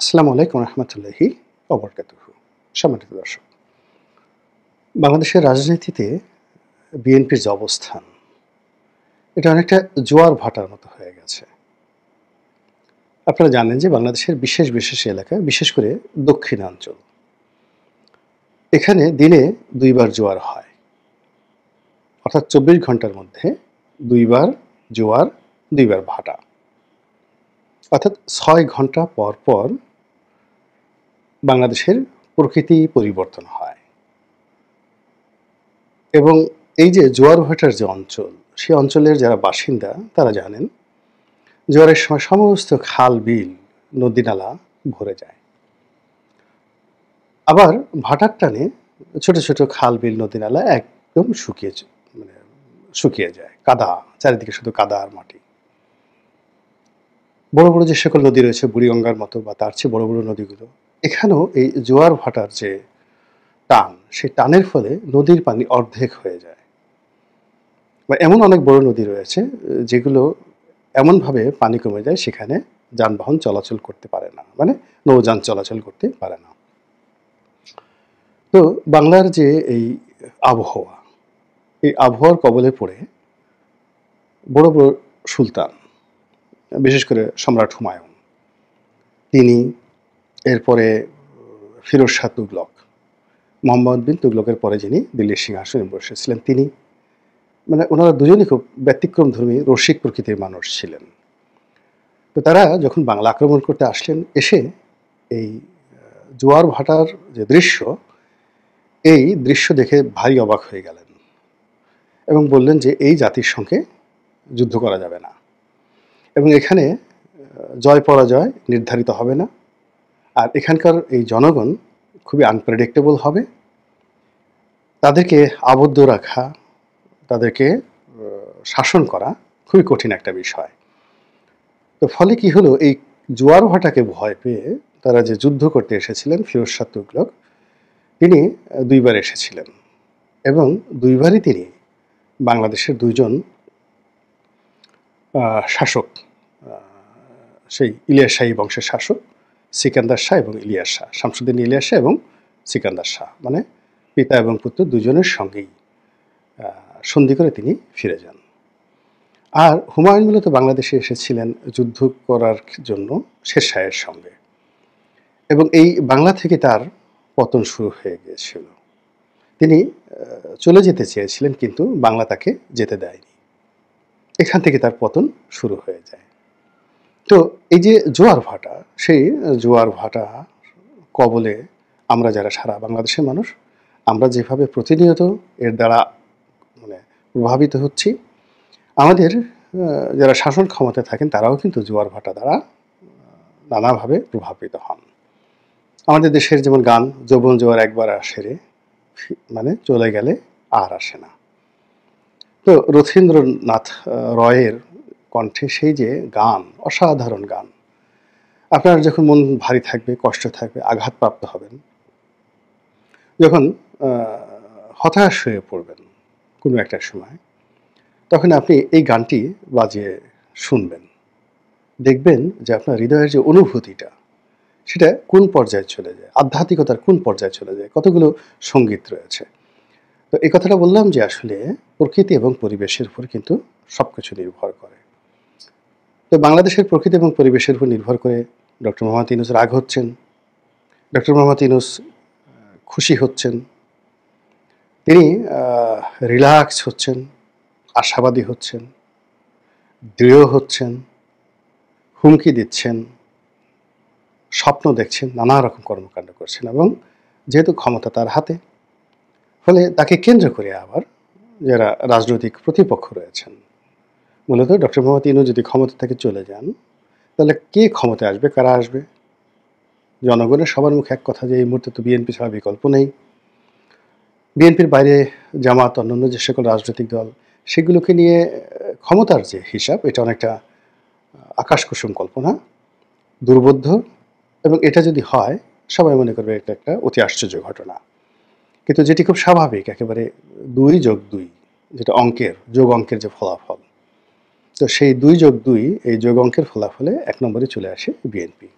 আসসালামু আলাইকুম রহমতুল্লাহি ওবরকাতুহু। সম্মানিত দর্শক, বাংলাদেশের রাজনীতিতে বিএনপির যে অবস্থান, এটা অনেকটা জোয়ার ভাটার মতো হয়ে গেছে। আপনারা জানেন যে বাংলাদেশের বিশেষ বিশেষ এলাকা, বিশেষ করে দক্ষিণাঞ্চল, এখানে দিনে দুইবার জোয়ার হয়, অর্থাৎ ২৪ ঘন্টার মধ্যে দুইবার জোয়ার, দুইবার ভাটা, অর্থাৎ ৬ ঘন্টা পর পর বাংলাদেশের প্রকৃতি পরিবর্তন হয়। এবং এই যে জোয়ার ভাটার যে অঞ্চল, সেই অঞ্চলের যারা বাসিন্দা তারা জানেন জোয়ারের সময় সমস্ত খাল বিল নদী নালা ভরে যায়। আবার ভাটার টানে ছোট ছোট খাল বিল নদী নালা একদম মানে শুকিয়ে যায়, কাদা, চারিদিকে শুধু কাদা আর মাটি। বড় বড় যে সকল নদী রয়েছে বুড়িগঙ্গার মতো বা তার চেয়ে বড় বড় নদীগুলো, এখানেও এই জোয়ার ভাটার যে টান, সেই টানের ফলে নদীর পানি অর্ধেক হয়ে যায়। বা এমন অনেক বড় নদী রয়েছে যেগুলো এমনভাবে পানি কমে যায় সেখানে যানবাহন চলাচল করতে পারে না, মানে নৌযান চলাচল করতে পারে না। তো বাংলার যে এই আবহাওয়া, এই আবহাওয়ার কবলে পড়ে বড় বড় সুলতান, বিশেষ করে সম্রাট হুমায়ুন, তিনি, এরপরে ফিরোজ শাহ তুগলক, মোহাম্মদ বিন তুগলকের পরে যিনি দিল্লির সিংহাসনে বসেছিলেন, তিনি, মানে ওনারা দুজনই খুব ব্যতিক্রমধর্মী রসিক প্রকৃতির মানুষ ছিলেন। তো তারা যখন বাংলা আক্রমণ করতে আসলেন, এসে এই জোয়ার ভাটার যে দৃশ্য, এই দৃশ্য দেখে ভারী অবাক হয়ে গেলেন এবং বললেন যে এই জাতির সঙ্গে যুদ্ধ করা যাবে না এবং এখানে জয় পরাজয় নির্ধারিত হবে না, আর এখানকার এই জনগণ খুবই আনপ্রেডিক্টেবল হবে, তাদেরকে আবদ্ধ রাখা, তাদেরকে শাসন করা খুবই কঠিন একটা বিষয়। তো ফলে কি হলো, এই জোয়ার ভাটাকে ভয় পেয়ে তারা যে যুদ্ধ করতে এসেছিলেন, ফিরোজ শাহ তুগলক তিনি দুইবার এসেছিলেন এবং দুইবারই তিনি বাংলাদেশের দুইজন শাসক, সেই ইলিয়াস শাহী বংশের শাসক সিকান্দার শাহ এবং ইলিয়াস শাহ, শামসুদ্দিন ইলিয়াস শাহ এবং সিকান্দার শাহ, মানে পিতা এবং পুত্র দুজনের সঙ্গেই সন্ধি করে তিনি ফিরে যান। আর হুমায়ুন মূলত বাংলাদেশে এসেছিলেন যুদ্ধ করার জন্য শের শাহের সঙ্গে, এবং এই বাংলা থেকে তার পতন শুরু হয়ে গিয়েছিল। তিনি চলে যেতে চেয়েছিলেন কিন্তু বাংলা তাকে যেতে দেয়নি, এখান থেকে তার পতন শুরু হয়ে যায়। তো এই যে জোয়ার ভাটা, সেই জোয়ার ভাটা কবলে আমরা যারা সারা বাংলাদেশের মানুষ, আমরা যেভাবে প্রতিনিয়ত এর দ্বারা মানে প্রভাবিত হচ্ছি, আমাদের যারা শাসন ক্ষমতায় থাকেন তারাও কিন্তু জোয়ার ভাটা দ্বারা নানাভাবে প্রভাবিত হন। আমাদের দেশের যেমন গান, যৌবন জোয়ার একবার আসে রে, মানে চলে গেলে আর আসে না। তো রথীন্দ্রনাথ রয়ের কণ্ঠে সেই যে গান, অসাধারণ গান, আপনার যখন মন ভারী থাকবে, কষ্ট থাকবে, আঘাতপ্রাপ্ত হবেন, যখন হতাশ হয়ে পড়বেন কোনো একটা সময়, তখন আপনি এই গানটি বাজিয়ে শুনবেন, দেখবেন যে আপনার হৃদয়ের যে অনুভূতিটা, সেটা কোন পর্যায়ে চলে যায়, আধ্যাত্মিকতার কোন পর্যায়ে চলে যায়, কতগুলো সঙ্গীত রয়েছে। তো এই কথাটা বললাম যে আসলে প্রকৃতি এবং পরিবেশের উপর কিন্তু সব কিছু নির্ভর করে। তো বাংলাদেশের প্রকৃতি এবং পরিবেশের উপর নির্ভর করে ডক্টর মোহাম্মদ ইউনূস রাগ হচ্ছেন, ডক্টর মোহাম্মদ ইউনূস খুশি হচ্ছেন, তিনি রিল্যাক্স হচ্ছেন, আশাবাদী হচ্ছেন, দৃঢ় হচ্ছেন, হুমকি দিচ্ছেন, স্বপ্ন দেখছেন, নানা রকম কর্মকাণ্ড করছেন, এবং যেহেতু ক্ষমতা তার হাতে, ফলে তাকে কেন্দ্র করে আবার যারা রাজনৈতিক প্রতিপক্ষ রয়েছেন, মূলত ডক্টর মোহাম্মদ ইউনূস যদি ক্ষমতা থেকে চলে যান, তাহলে কে ক্ষমতায় আসবে, কারা আসবে? জনগণের সবার মুখে এক কথা যে এই মুহূর্তে তো বিএনপি ছাড়া বিকল্প নেই। বিএনপির বাইরে জামাত, অন্যান্য যে সকল রাজনৈতিক দল, সেগুলোকে নিয়ে ক্ষমতার যে হিসাব, এটা অনেকটা আকাশকুসুম কল্পনা, দুর্বোধ্য, এবং এটা যদি হয় সবাই মনে করবে এটা একটা অতি আশ্চর্য ঘটনা। কিন্তু যেটি খুব স্বাভাবিক, একেবারে 2+2, যেটা অঙ্কের, যোগ অঙ্কের যে ফলাফল, তো সেই 2+2, এই যোগ অঙ্কের ফলাফলে 1 নম্বরে চলে আসে বিএনপি।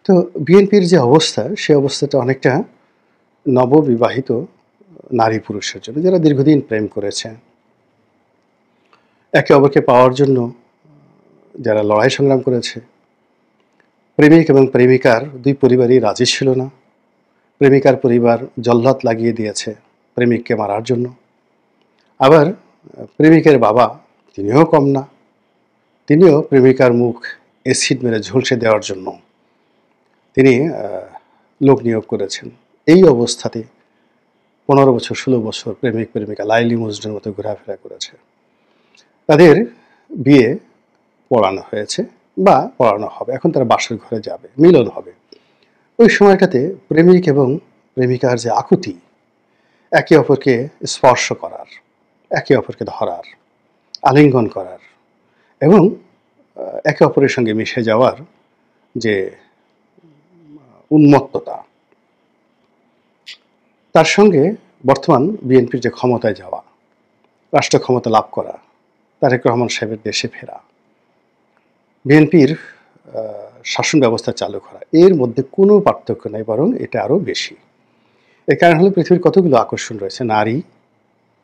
তো বিএনপির যে অবস্থা, সে অবস্থাটা অনেকটা নববিবাহিত নারী পুরুষের জন্য, যারা দীর্ঘদিন প্রেম করেছে, একে অপরকে পাওয়ার জন্য যারা লড়াই সংগ্রাম করেছে। প্রেমিক এবং প্রেমিকার দুই পরিবারই রাজি ছিল না। প্রেমিকার পরিবার জল্লাদ লাগিয়ে দিয়েছে প্রেমিককে মারার জন্য। আবার প্রেমিকের বাবা, তিনিও কম না, তিনিও প্রেমিকার মুখ অ্যাসিড মেরে ঝলসে দেওয়ার জন্য তিনি লোক নিয়োগ করেছেন। এই অবস্থাতে 15 বছর 16 বছর প্রেমিক প্রেমিকা লাইলি মজনুর মতো ঘোরাফেরা করেছে। তাদের বিয়ে পড়ানো হয়েছে বা পড়ানো হবে, এখন তারা বাসর ঘরে যাবে, মিলন হবে। ওই সময়টাতে প্রেমিক এবং প্রেমিকার যে আকুতি, একে অপরকে স্পর্শ করার, একে অপরকে ধরার, আলিঙ্গন করার এবং একে অপরের সঙ্গে মিশে যাওয়ার যে উন্মত্ততা, তার সঙ্গে বর্তমান বিএনপির যে ক্ষমতায় যাওয়া, রাষ্ট্র ক্ষমতা লাভ করা, তারেক রহমান সাহেবের দেশে ফেরা, বিএনপির শাসন ব্যবস্থা চালু করা, এর মধ্যে কোনো পার্থক্য নেই, বরং এটা আরও বেশি। এর কারণ হলো পৃথিবীর কতগুলো আকর্ষণ রয়েছে নারী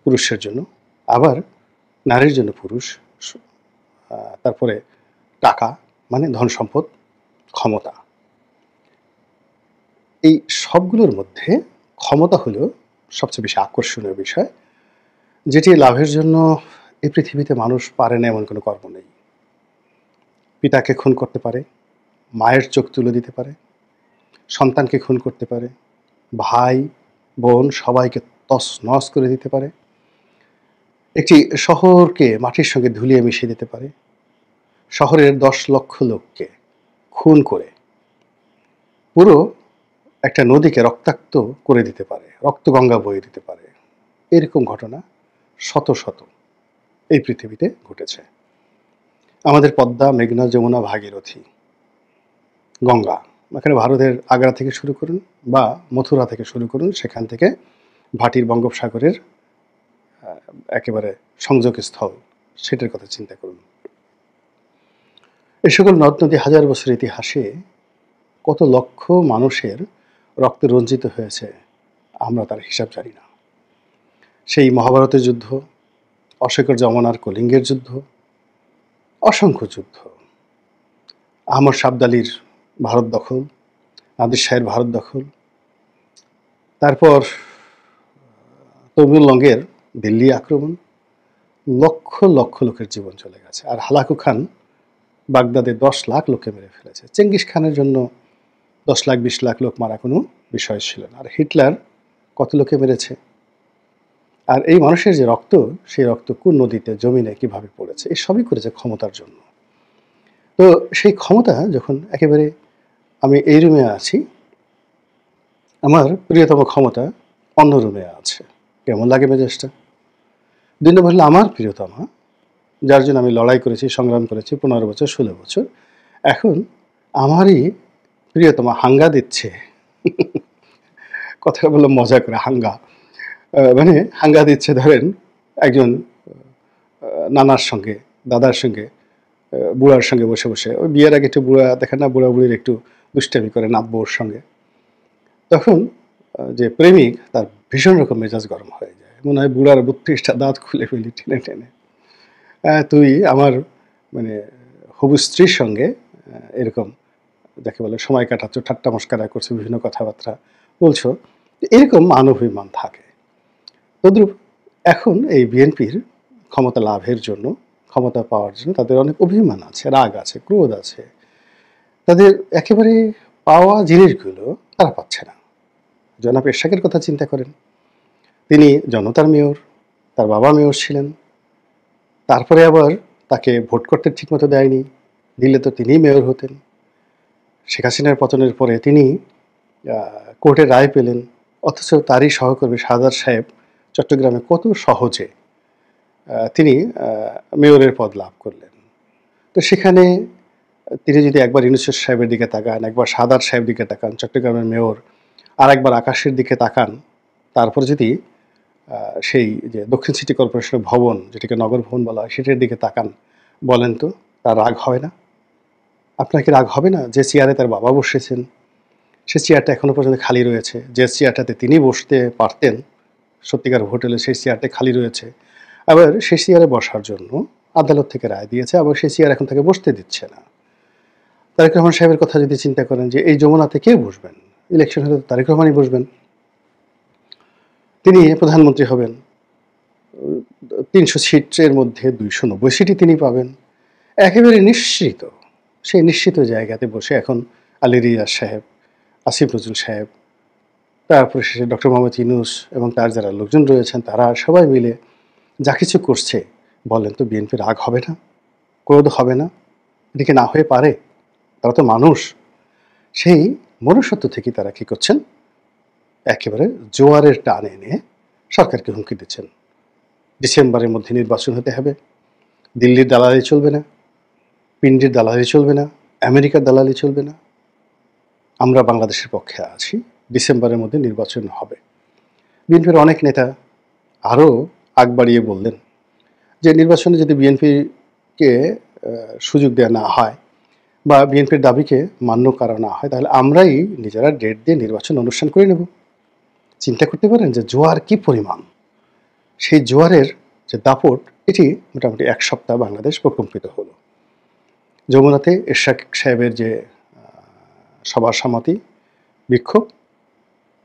পুরুষের জন্য, আবার নারীর জন্য পুরুষ, তারপরে টাকা মানে ধন সম্পদ, ক্ষমতা। এই সবগুলোর মধ্যে ক্ষমতা হলো সবচেয়ে বেশি আকর্ষণীয় বিষয়, যেটি লাভের জন্য এই পৃথিবীতে মানুষ পারে না এমন কোনো কর্ম নেই। পিতাকে খুন করতে পারে, মায়ের চোখ তুলে দিতে পারে, সন্তানকে খুন করতে পারে, ভাই বোন সবাইকে তছনছ করে দিতে পারে, একটি শহরকে মাটির সঙ্গে ধুলিয়ে মিশিয়ে দিতে পারে, শহরের 10 লক্ষ লোককে খুন করে পুরো একটা নদীকে রক্তাক্ত করে দিতে পারে, রক্তগঙ্গা বয়ে দিতে পারে। এরকম ঘটনা শত শত এই পৃথিবীতে ঘটেছে। আমাদের পদ্মা, মেঘনা, যমুনা, ভাগীরথী, গঙ্গা, এখানে ভারতের আগ্রা থেকে শুরু করুন বা মথুরা থেকে শুরু করুন, সেখান থেকে ভাটির বঙ্গোপসাগরের একেবারে সংযোগস্থল, সেটার কথা চিন্তা করুন। এই সকল নদ নদী হাজার বছর ইতিহাসে কত লক্ষ মানুষের রক্তে রঞ্জিত হয়েছে, আমরা তার হিসাব জানি না। সেই মহাভারতের যুদ্ধ, অশোকের যমনার কলিঙ্গের যুদ্ধ, অসংখ্য যুদ্ধ, আহমদ শাবদালির ভারত দখল, নাদির শাহের ভারত দখল, তারপর তৈমুর লঙ্গের দিল্লি আক্রমণ, লক্ষ লক্ষ লোকের জীবন চলে গেছে। আর হালাকু খান বাগদাদে 10 লাখ লোককে মেরে ফেলেছে। চেঙ্গিস খানের জন্য 10 লাখ 20 লাখ লোক মারা কোনো বিষয় ছিল না। আর হিটলার কত লোকে মেরেছে। আর এই মানুষের যে রক্ত, সেই রক্ত কোন নদীতে, জমিনে কিভাবে পড়েছে, এই সবই করেছে ক্ষমতার জন্য। তো সেই ক্ষমতা যখন একেবারে, আমি এই রুমে আছি, আমার প্রিয়তম ক্ষমতা অন্য রুমে আছে, কেমন লাগে মেজাজটা? 2 নম্বর হলো আমার প্রিয়তমা, যার জন্য আমি লড়াই করেছি, সংগ্রাম করেছি 15 বছর 16 বছর, এখন আমারই প্রিয়তমা হাঙ্গা দিচ্ছে। কথাটা বললাম মজা করে, হাঙ্গা মানে হাঙ্গা দিচ্ছে, ধরেন একজন নানার সঙ্গে, দাদার সঙ্গে, বুড়ার সঙ্গে বসে বসে, ওই বিয়ের আগে একটু বুড়া দেখেন না, বুড়া বুড়ির একটু দুষ্টামি করে নাতবউর সঙ্গে, তখন যে প্রেমিক তার ভীষণ রকম মেজাজ গরম হয়ে যায়, মনে হয় বুড়ার 32টা দাঁত খুলে ফেলি টেনে টেনে। তুই আমার মানে হবু স্ত্রীর সঙ্গে এরকম যাকে বলে সময় কাটাচ্ছ, ঠাট্টা মস্করা করছো, বিভিন্ন কথাবার্তা বলছো, এরকম মান অভিমান থাকে। তদ্রূপ এখন এই বিএনপির ক্ষমতা লাভের জন্য, ক্ষমতা পাওয়ার জন্য তাদের অনেক অভিমান আছে, রাগ আছে, ক্রোধ আছে। তাদের একেবারে পাওয়া জিনিসগুলো তারা পাচ্ছে না। জনাব এরশাদের কথা চিন্তা করেন, তিনি জনতার মেয়র, তার বাবা মেয়র ছিলেন, তারপরে আবার তাকে ভোট করতে ঠিকমতো দেয়নি, দিলে তো তিনিই মেয়র হতেন। শেখ হাসিনার পতনের পরে তিনি কোর্টের রায় পেলেন, অথচ তারই সহকর্মী শাহাদাত সাহেব চট্টগ্রামে কত সহজে তিনি মেয়রের পদ লাভ করলেন। তো সেখানে তিনি যদি একবার ইউনূস সাহেবের দিকে তাকান, একবার শাহাদাত সাহেবের দিকে তাকান, চট্টগ্রামের মেয়র, আর একবার আকাশের দিকে তাকান, তারপর যদি সেই যে দক্ষিণ সিটি কর্পোরেশনের ভবন, যেটাকে নগর ভবন বলা হয়, সেটার দিকে তাকান, বলেন তো তার রাগ হয় না? আপনার কি রাগ হবে না? যে চেয়ারে তার বাবা বসেছেন, সে চেয়ারটা এখনো পর্যন্ত খালি রয়েছে। যে চেয়ারটাতে তিনি বসতে পারতেন, সত্যিকার ভোট হলে সেই চেয়ারটা খালি রয়েছে। আবার সেই চেয়ারে বসার জন্য আদালত থেকে রায় দিয়েছে, আবার সেই চেয়ার এখন তাকে বসতে দিচ্ছে না। তারেক রহমান সাহেবের কথা যদি চিন্তা করেন যে এই যমুনাতে কে বসবেন? ইলেকশন হলে তো তারেক রহমানই বসবেন। তিনি প্রধানমন্ত্রী হবেন। ৩০০ সিটের মধ্যে ২৯০ সিটই তিনি পাবেন। একেবারে নিশ্চিত। সেই নিশ্চিত জায়গাতে বসে এখন আলী রিয়াজ সাহেব, আসিফ নজরুল সাহেব, তারপরে শেষে ডক্টর মোহাম্মদ ইউনূস এবং তার যারা লোকজন রয়েছেন তারা সবাই মিলে যা কিছু করছে, বলেন তো বিএনপির রাগ হবে না? ক্রোধ হবে না? এটা কি না হয়ে পারে? তারা তো মানুষ। সেই মনুষ্যত্ব থেকেই তারা কি করছেন? একেবারে জোয়ারের টান এনে সরকারকে হুমকি দিচ্ছেন। ডিসেম্বরের মধ্যে নির্বাচন হতে হবে। দিল্লির দালালি চলবে না, পিন্ডির দালালি চলবে না, আমেরিকার দালালি চলবে না। আমরা বাংলাদেশের পক্ষে আছি, ডিসেম্বরের মধ্যে নির্বাচন হবে। বিএনপির অনেক নেতা আরও আগ বাড়িয়ে বললেন যে নির্বাচনে যদি বিএনপিকে সুযোগ দেওয়া না হয় বা বিএনপির দাবিকে মান্য করা না হয়, তাহলে আমরাই নিজেরা ডেট দিয়ে নির্বাচন অনুষ্ঠান করে নেব। চিন্তা করতে পারেন যে জোয়ার কি পরিমাণ। সেই জোয়ারের যে দাপট, এটি মোটামুটি এক সপ্তাহ বাংলাদেশ প্রকম্পিত হলো। যমুনাতে এরশাদ সাহেবের যে সভা সমাতি বিক্ষোভ,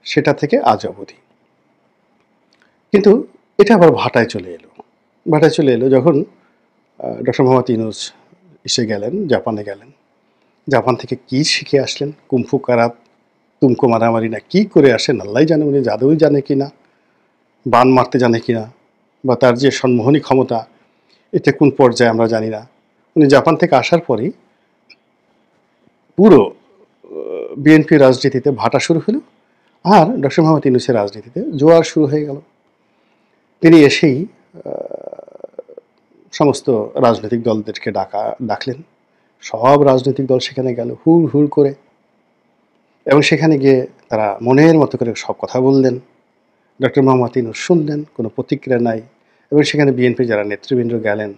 সেটা থেকে আজ অবধি। কিন্তু এটা আবার ভাটায় চলে এলো। ভাটায় চলে এলো যখন ডক্টর মোহাম্মদ ইউনূস এসে গেলেন, জাপানে গেলেন। জাপান থেকে কি শিখে আসলেন? কুম্ফু কারাত, তুমকো মারামারি না কি করে আসেন আল্লাহ জানে। উনি জাদুই জানে কি না, বান মারতে জানে কি না, বা তার যে সম্মোহনী ক্ষমতা, এটা কোন পর্যায়ে আমরা জানি না। উনি জাপান থেকে আসার পরেই পুরো বিএনপি রাজনীতিতে ভাটা শুরু হলো, আর ডক্টর মোহাম্মদ ইউনূসের রাজনীতিতে জোয়ার শুরু হয়ে গেল। তিনি এসেই সমস্ত রাজনৈতিক দলদেরকে ডাকলেন। সব রাজনৈতিক দল সেখানে গেল হুড় হুড় করে, এবং সেখানে গিয়ে তারা মনের মতো করে সব কথা বললেন। ডক্টর মোহাম্মদ ইউনূস শুনলেন, কোনো প্রতিক্রিয়া নাই। এবং সেখানে বিএনপি যারা নেতৃবৃন্দ গেলেন,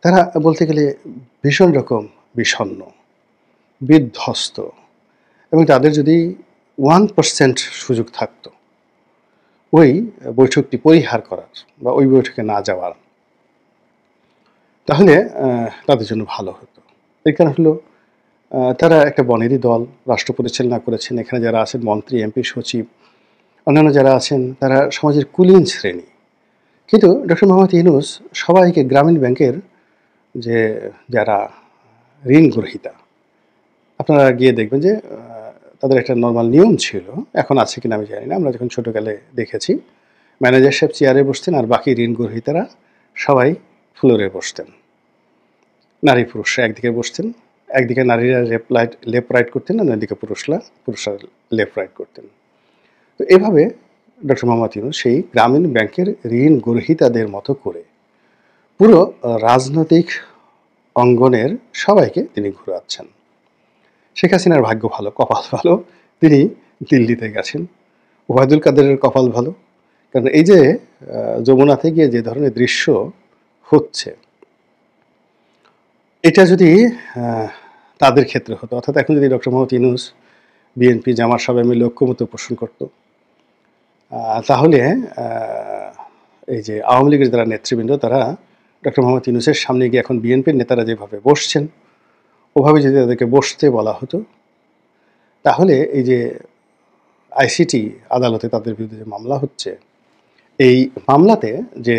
তারা বলতে গেলে ভীষণ রকম বিষণ্ণ, বিধ্বস্ত, এবং তাদের যদি 1% সুযোগ থাকতো ওই বৈঠকটি পরিহার করার বা ওই বৈঠকে না যাওয়ার, তাহলে তাদের জন্য ভালো হতো। এই কারণ হলো তারা একটা বনেরই দল, রাষ্ট্র পরিচালনা করেছেন। এখানে যারা আছেন মন্ত্রী, এমপি, সচিব, অন্যান্য যারা আছেন তারা সমাজের কুলীন শ্রেণী। কিন্তু ডক্টর মোহাম্মদ ইউনূস সবাইকে, গ্রামীণ ব্যাংকের যে যারা ঋণ গ্রহীতা, আপনারা গিয়ে দেখবেন যে তাদের একটা নর্মাল নিয়ম ছিল, এখন আছে কিনা আমি জানি না, আমরা যখন ছোটোকালে দেখেছি ম্যানেজার সাহেব চেয়ারে বসতেন আর বাকি ঋণ গ্রহীতারা সবাই ফ্লোরে বসতেন। নারী পুরুষরা একদিকে বসতেন, একদিকে নারীরা লেফট রাইট করতেন, অন্যদিকে পুরুষরা লেফট রাইট করতেন। তো এভাবে ডক্টর মোহাম্মদ ইউনূস সেই গ্রামীণ ব্যাংকের ঋণ গ্রহীতাদের মতো করে পুরো রাজনৈতিক অঙ্গনের সবাইকে তিনি ঘুরাচ্ছেন। শেখ হাসিনার ভাগ্য ভালো, কপাল ভালো, তিনি দিল্লিতে গেছেন। ওবায়দুল কাদেরের কপাল ভালো, কারণ এই যে যমুনাতে গিয়ে যে ধরনের দৃশ্য হচ্ছে, এটা যদি তাদের ক্ষেত্রে হতো, অর্থাৎ এখন যদি ডক্টর মোহাম্মদ ইউনূস বিএনপি জামাত সবাই মিলে ঐক্যমত্য পোষণ করত, তাহলে এই যে আওয়ামী লীগের যারা নেতৃবৃন্দ, তারা ডক্টর মোহাম্মদ ইউনূসের সামনে গিয়ে এখন বিএনপির নেতারা যেভাবে বসছেন ওভাবে যদি তাদেরকে বসতে বলা হতো, তাহলে এই যে আইসিটি আদালতে তাদের বিরুদ্ধে যে মামলা হচ্ছে, এই মামলাতে যে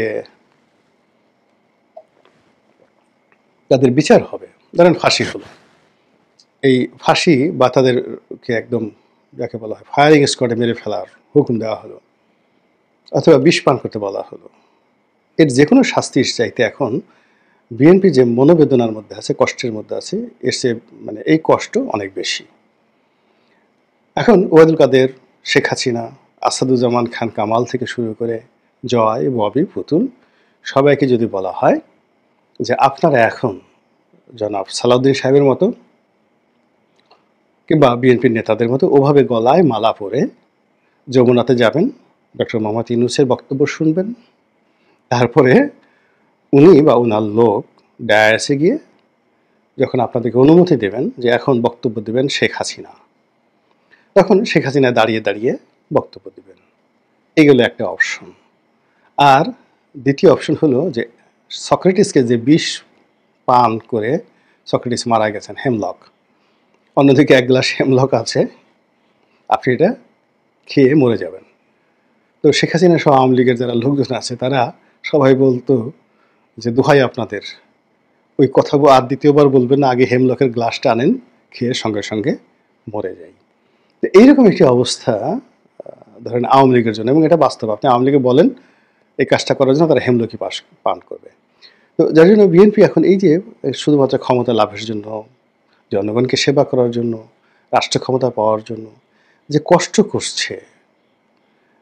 তাদের বিচার হবে, ধরেন ফাঁসি হলো, এই ফাঁসি বা তাদেরকে একদম যাকে বলা হয় ফায়ারিং স্কোয়াডে মেরে ফেলার হুকুম দেওয়া হলো, অথবা বিষ পান করতে বলা হলো, এর যে কোনো শাস্তির চাইতে এখন বিএনপি যে মনোবেদনার মধ্যে আছে, কষ্টের মধ্যে আছে, এর চেয়ে মানে এই কষ্ট অনেক বেশি। এখন ওবায়দুল কাদের, শেখ হাসিনা, আসাদুজ্জামান খান কামাল থেকে শুরু করে জয়, ববি, পুতুল, সবাইকে যদি বলা হয় যে আপনারা এখন জনাব সালাউদ্দিন সাহেবের মতো কিংবা বিএনপির নেতাদের মতো ওভাবে গলায় মালা পরে যমুনাতে যাবেন, ডক্টর মোহাম্মদ ইউনূসের বক্তব্য শুনবেন, তারপরে উনি বা উনার লোক ডায়াসে গিয়ে যখন আপনাদেরকে অনুমতি দেবেন যে এখন বক্তব্য দেবেন শেখ হাসিনা, তখন শেখ হাসিনা দাঁড়িয়ে দাঁড়িয়ে বক্তব্য দেবেন। এগুলো একটা অপশন। আর দ্বিতীয় অপশন হলো যে সক্রেটিসকে যে বিষ পান করে সক্রেটিস মারা গেছেন, হেমলক, অন্যদিকে এক গ্লাস হেমলক আছে, আপনি এটা খেয়ে মরে যাবেন। তো শেখ হাসিনা সহ আওয়ামী লীগের যারা লোকজন আছে তারা সবাই বলতো যে দোহাই আপনাদের, ওই কথাগুলো আর দ্বিতীয়বার বলবেন না, আগে হেমলকের গ্লাসটা আনেন, খেয়ে সঙ্গে সঙ্গে মরে যাই। তো এইরকম একটি অবস্থা ধরেন আওয়ামী লীগের জন্য, এবং এটা বাস্তব। আপনি আওয়ামী লীগে বলেন এই কাজটা করার জন্য, তারা হেমলকি পান করবে। তো যার জন্য বিএনপি এখন এই যে শুধুমাত্র ক্ষমতা লাভের জন্য, জনগণকে সেবা করার জন্য, রাষ্ট্র ক্ষমতা পাওয়ার জন্য যে কষ্ট করছে,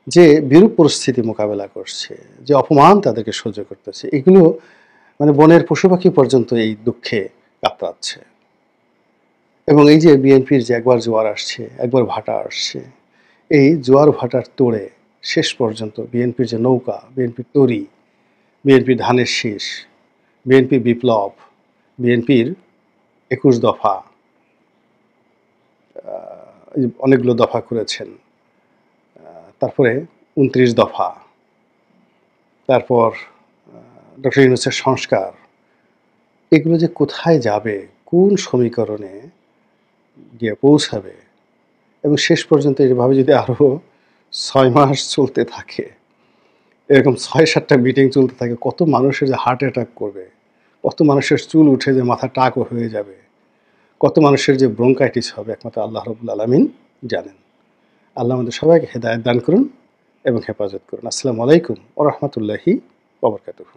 যে বিরূপ পরিস্থিতি মোকাবেলা করছে, যে অপমান তাদেরকে সহ্য করতেছে, এগুলো মানে বনের পশু পাখি পর্যন্ত এই দুঃখে কাতরাচ্ছে। এবং এই যে বিএনপির যে একবার জোয়ার আসছে, একবার ভাটা আসছে, এই জোয়ার ভাটার তোড়ে শেষ পর্যন্ত বিএনপির যে নৌকা, বিএনপির তরি, বিএনপির ধানের শীষ, বিএনপি বিপ্লব, বিএনপির ২১ দফা, অনেকগুলো দফা করেছেন, তারপরে ২৯ দফা, তারপর ডক্টর ইউনূসের সংস্কার, এগুলো যে কোথায় যাবে, কোন সমীকরণে গিয়ে পৌঁছাবে, এবং শেষ পর্যন্ত এভাবে যদি আরও ৬ মাস চলতে থাকে, এরকম ৬-৭টা মিটিং চলতে থাকে, কত মানুষের যে হার্ট অ্যাটাক করবে, কত মানুষের চুল উঠে যে মাথা টাকও হয়ে যাবে, কত মানুষের যে ব্রঙ্কাইটিস হবে, একমাত্র আল্লাহ রাব্বুল আলামিন জানেন। আল্লাহ আমাদের সবাইকে হেদায়েত দান করুন এবং হেফাজত করুন। আসসালামু আলাইকুম ওয়া রাহমাতুল্লাহি ওয়া বারাকাতুহু।